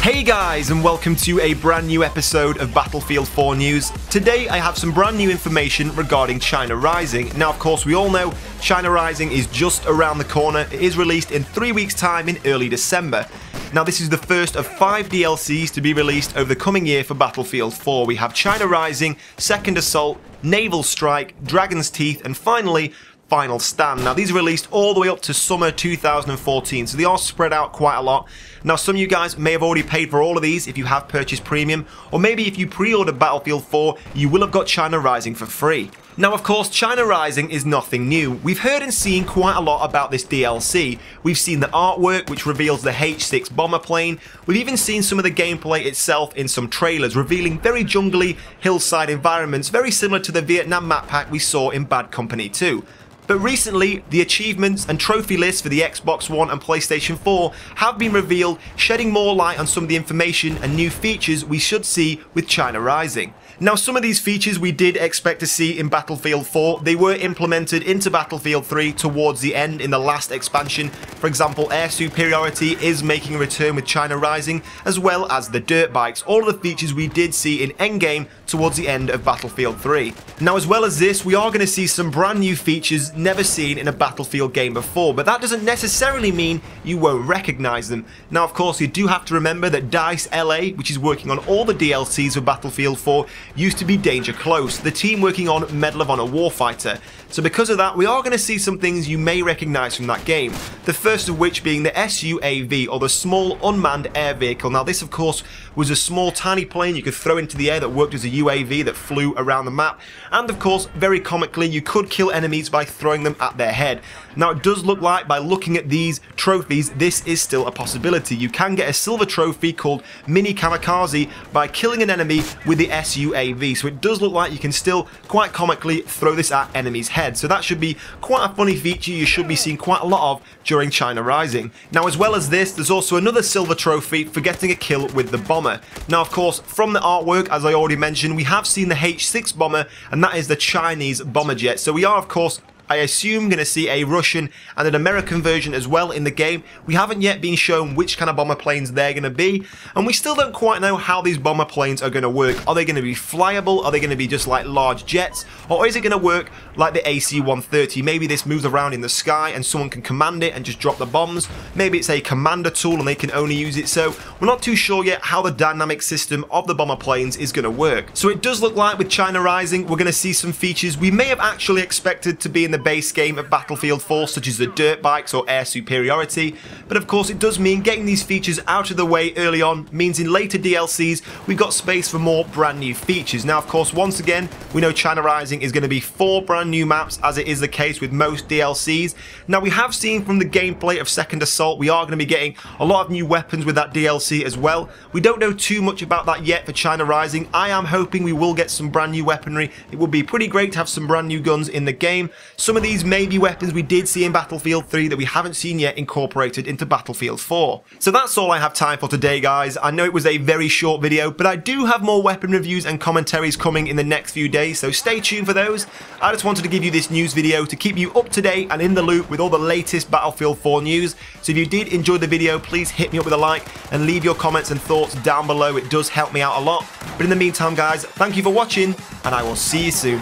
Hey guys, and welcome to a brand new episode of Battlefield 4 News. Today I have some brand new information regarding China Rising. Now of course we all know China Rising is just around the corner. It is released in 3 weeks time in early December. Now this is the first of 5 DLCs to be released over the coming year for Battlefield 4. We have China Rising, Second Assault, Naval Strike, Dragon's Teeth, and finally Final Stand. Now these are released all the way up to summer 2014, so they are spread out quite a lot. Now some of you guys may have already paid for all of these if you have purchased premium, or maybe if you pre-ordered Battlefield 4 you will have got China Rising for free. Now of course China Rising is nothing new. We've heard and seen quite a lot about this DLC. We've seen the artwork which reveals the H-6 bomber plane. We've even seen some of the gameplay itself in some trailers revealing very jungly hillside environments very similar to the Vietnam map pack we saw in Bad Company 2. But recently, the achievements and trophy lists for the Xbox One and PlayStation 4 have been revealed, shedding more light on some of the information and new features we should see with China Rising. Now some of these features we did expect to see in Battlefield 4, they were implemented into Battlefield 3 towards the end in the last expansion. For example, air superiority is making a return with China Rising, as well as the dirt bikes, all of the features we did see in endgame towards the end of Battlefield 3. Now as well as this, we are going to see some brand new features never seen in a Battlefield game before, but that doesn't necessarily mean you won't recognize them. Now of course you do have to remember that DICE LA, which is working on all the DLCs for Battlefield 4, used to be Danger Close, the team working on Medal of Honor Warfighter. So because of that, we are going to see some things you may recognise from that game. The first of which being the SUAV, or the Small Unmanned Air Vehicle. Now this of course was a small tiny plane you could throw into the air that worked as a UAV that flew around the map. And of course, very comically, you could kill enemies by throwing them at their head. Now it does look like, by looking at these trophies, this is still a possibility. You can get a silver trophy called Mini Kamikaze by killing an enemy with the SUAV. So it does look like you can still, quite comically, throw this at enemies' heads. So that should be quite a funny feature you should be seeing quite a lot of during China Rising. Now as well as this, there's also another silver trophy for getting a kill with the bomber. Now of course, from the artwork, as I already mentioned, we have seen the H-6 bomber, and that is the Chinese bomber jet. So we are of course, I assume, going to see a Russian and an American version as well in the game. We haven't yet been shown which kind of bomber planes they're going to be, and we still don't quite know how these bomber planes are going to work. Are they going to be flyable? Are they going to be just like large jets? Or is it going to work like the AC-130? Maybe this moves around in the sky and someone can command it and just drop the bombs. Maybe it's a commander tool and they can only use it. So we're not too sure yet how the dynamic system of the bomber planes is going to work. So it does look like with China Rising we're going to see some features we may have actually expected to be in the base game of Battlefield 4, such as the dirt bikes or air superiority, but of course it does mean getting these features out of the way early on means in later DLCs we've got space for more brand new features. Now of course, once again, we know China Rising is going to be 4 brand new maps, as it is the case with most DLCs. Now we have seen from the gameplay of Second Assault we are going to be getting a lot of new weapons with that DLC as well. We don't know too much about that yet for China Rising. I am hoping we will get some brand new weaponry. It would be pretty great to have some brand new guns in the game. Some of these may be weapons we did see in Battlefield 3 that we haven't seen yet incorporated into Battlefield 4. So that's all I have time for today, guys. I know it was a very short video, but I do have more weapon reviews and commentaries coming in the next few days, so stay tuned for those. I just wanted to give you this news video to keep you up to date and in the loop with all the latest Battlefield 4 news. So if you did enjoy the video, please hit me up with a like and leave your comments and thoughts down below. It does help me out a lot. But in the meantime, guys, thank you for watching, and I will see you soon.